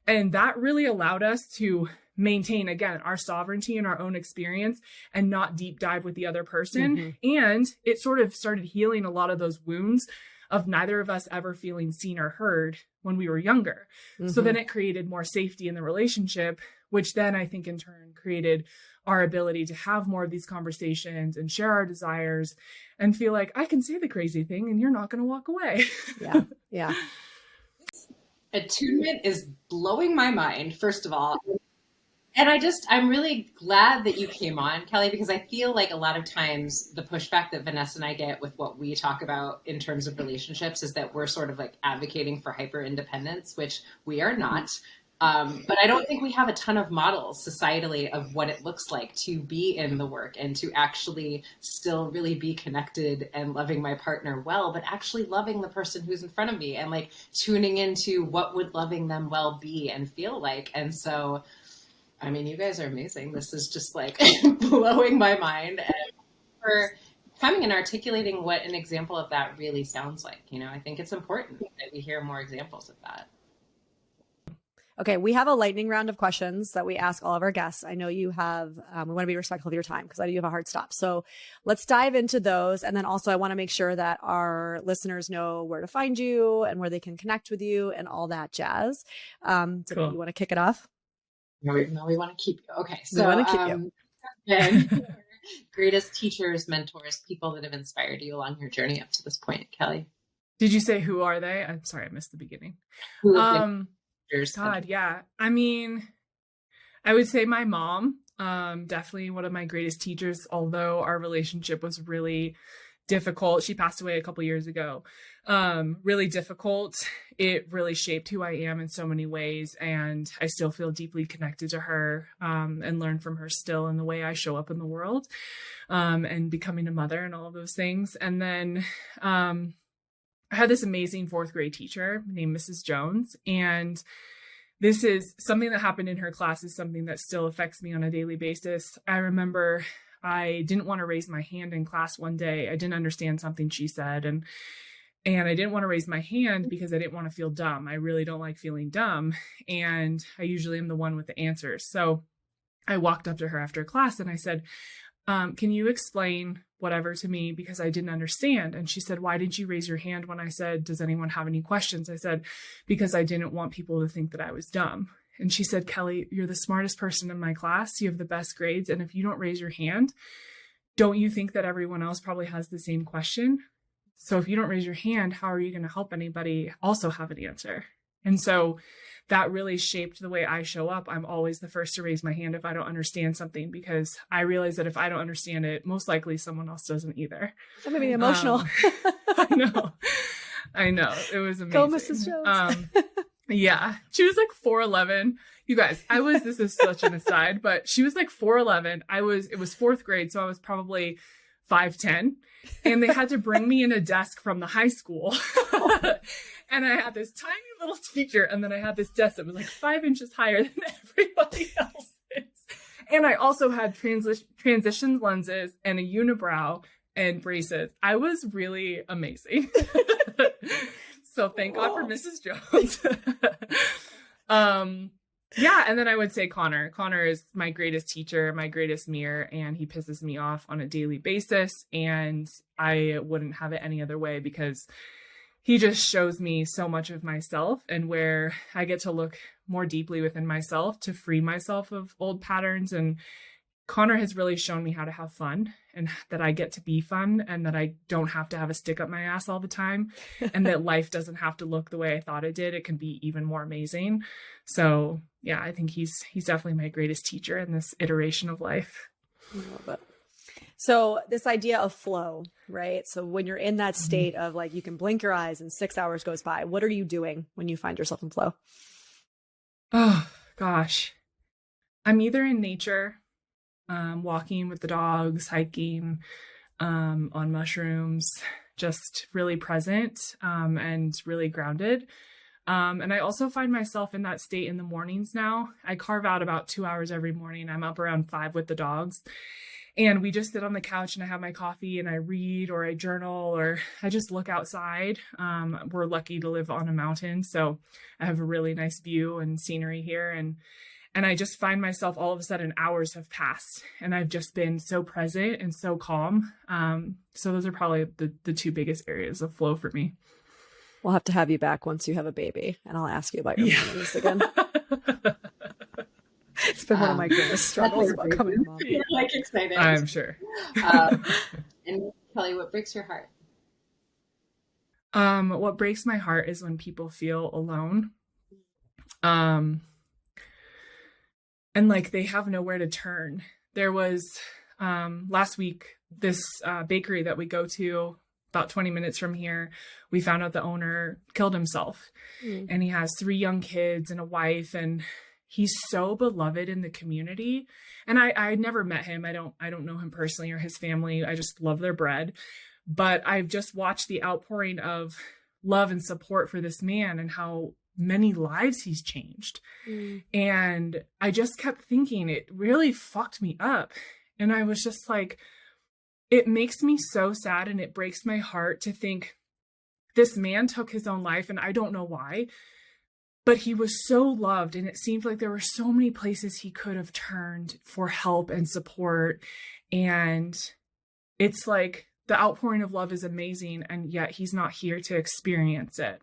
And that really allowed us to maintain, again, our sovereignty and our own experience and not deep dive with the other person. And it sort of started healing a lot of those wounds of neither of us ever feeling seen or heard when we were younger. So then it created more safety in the relationship, which then I think in turn created our ability to have more of these conversations and share our desires and feel like I can say the crazy thing and you're not going to walk away. Yeah. Yeah. Attunement is blowing my mind, first of all. And I'm really glad that you came on, Kelli, because I feel like a lot of times the pushback that Vanessa and I get with what we talk about in terms of relationships is that we're sort of like advocating for hyper independence, which we are not. But I don't think we have a ton of models societally of what it looks like to be in the work and to actually still really be connected and loving my partner well, but actually loving the person who's in front of me and like tuning into what would loving them well be and feel like. And so, I mean, you guys are amazing. This is just like blowing my mind, and for coming and articulating what an example of that really sounds like. You know, I think it's important that we hear more examples of that. Okay, we have a lightning round of questions that we ask all of our guests. I know you have, we want to be respectful of your time because I know you have a hard stop. So let's dive into those. And then also I want to make sure that our listeners know where to find you and where they can connect with you and all that jazz. So Cool. you want to kick it off? No, we want to keep you. Okay, so we want to keep you. Then, greatest teachers, mentors, people that have inspired you along your journey up to this point, Kelli. Did you say who are they? I'm sorry, I missed the beginning. God, yeah. I mean, I would say my mom, definitely one of my greatest teachers, although our relationship was really difficult. She passed away a couple years ago. Really difficult. It really shaped who I am in so many ways. And I still feel deeply connected to her, and learn from her still in the way I show up in the world, and becoming a mother and all of those things. And then, I had this amazing fourth grade teacher named Mrs. Jones, and this is something that happened in her class is something that still affects me on a daily basis. I remember I didn't want to raise my hand in class one day. I didn't understand something she said, and I didn't want to raise my hand because I didn't want to feel dumb. I really don't like feeling dumb, and I usually am the one with the answers. So I walked up to her after class and I said, can you explain whatever to me because I didn't understand? And she said, why didn't you raise your hand when I said, does anyone have any questions? I said, because I didn't want people to think that I was dumb. And she said, Kelli, you're the smartest person in my class. You have the best grades. And if you don't raise your hand, don't you think that everyone else probably has the same question? So if you don't raise your hand, how are you going to help anybody also have an answer? And so that really shaped the way I show up. I'm always the first to raise my hand if I don't understand something, because I realize that if I don't understand it, most likely someone else doesn't either. That made me emotional. I know. It was amazing. Go, Mrs. Jones. Yeah. She was like 4'11". You guys, this is such an aside, but she was like 4'11". It was fourth grade. So I was probably 5'10", and they had to bring me in a desk from the high school. And I had this tiny little teacher, and then I had this desk that was like 5 inches higher than everybody else's. And I also had transition lenses and a unibrow and braces. I was really amazing. So thank God for Mrs. Jones. Yeah, and then I would say Connor. Connor is my greatest teacher, my greatest mirror, and he pisses me off on a daily basis. And I wouldn't have it any other way because he just shows me so much of myself and where I get to look more deeply within myself to free myself of old patterns. And Connor has really shown me how to have fun, and that I get to be fun, and that I don't have to have a stick up my ass all the time, and that life doesn't have to look the way I thought it did. It can be even more amazing. So yeah, I think he's definitely my greatest teacher in this iteration of life. I love it. So this idea of flow, right? So when you're in that state of like, you can blink your eyes and 6 hours goes by, what are you doing when you find yourself in flow? Oh gosh. I'm either in nature, walking with the dogs, hiking, on mushrooms, just really present, and really grounded. And I also find myself in that state in the mornings now. I carve out about 2 hours every morning. I'm up around 5 with the dogs. And we just sit on the couch and I have my coffee and I read or I journal or I just look outside. We're lucky to live on a mountain, so I have a really nice view and scenery here. And I just find myself all of a sudden hours have passed and I've just been so present and so calm. So those are probably the two biggest areas of flow for me. We'll have to have you back once you have a baby and I'll ask you about your mornings again. It's been one of my greatest struggles about coming home. You're like excited. I'm sure. And Kelli, what breaks your heart? What breaks my heart is when people feel alone. And like they have nowhere to turn. There was last week, this bakery that we go to about 20 minutes from here, we found out the owner killed himself. And he has 3 young kids and a wife, and he's so beloved in the community. And I never met him. I don't know him personally or his family. I just love their bread. But I've just watched the outpouring of love and support for this man and how many lives he's changed. And I just kept thinking it really fucked me up. And I was just like, it makes me so sad and it breaks my heart to think this man took his own life and I don't know why. But he was so loved, and it seemed like there were so many places he could have turned for help and support. And it's like the outpouring of love is amazing, and yet he's not here to experience it.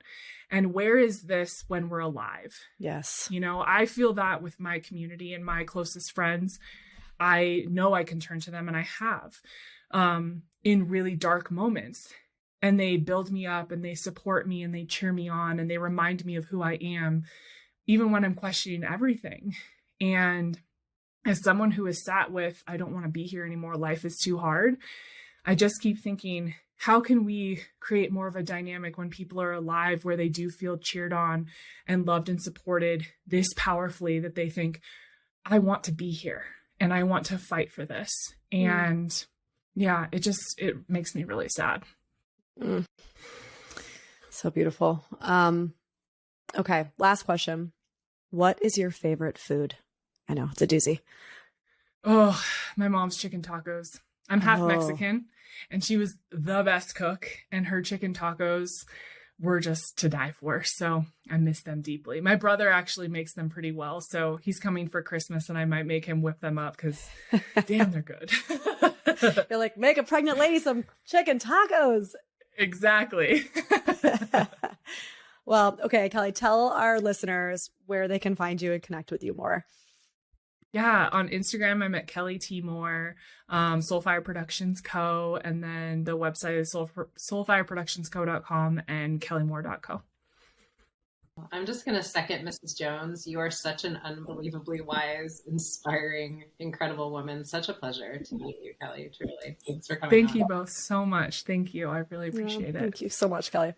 And where is this when we're alive? Yes. You know, I feel that with my community and my closest friends. I know I can turn to them, and I have in really dark moments. And they build me up and they support me and they cheer me on and they remind me of who I am, even when I'm questioning everything. And as someone who is sat with, I don't want to be here anymore, life is too hard, I just keep thinking, how can we create more of a dynamic when people are alive where they do feel cheered on and loved and supported this powerfully that they think, I want to be here and I want to fight for this. And yeah, it makes me really sad. So beautiful. Okay. Last question. What is your favorite food? I know it's a doozy. Oh, my mom's chicken tacos. I'm half Mexican and she was the best cook and her chicken tacos were just to die for. So I miss them deeply. My brother actually makes them pretty well. So he's coming for Christmas and I might make him whip them up because damn, they're good. You're like, make a pregnant lady some chicken tacos. Exactly. Well, okay, Kelli, tell our listeners where they can find you and connect with you more. Yeah, on Instagram, I'm at Kelli T. Moore, Soulfire Productions Co. And then the website is soulfireproductionsco.com and kellimoore.co. I'm just going to second Mrs. Jones. You are such an unbelievably wise, inspiring, incredible woman. Such a pleasure to meet you, Kelli. Truly. Thanks for coming. Thank you both so much. Thank you. I really appreciate it. Thank you so much, Kelli.